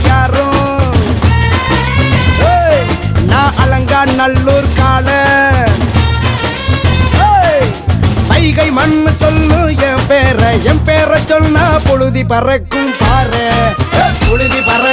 யாரும் நான் அலங்கா நல்லூர் கால வைகை மண்ணு சொல்லு என் பேரை சொன்னா பொழுதி பறக்கும் பாரு பொழுதி பற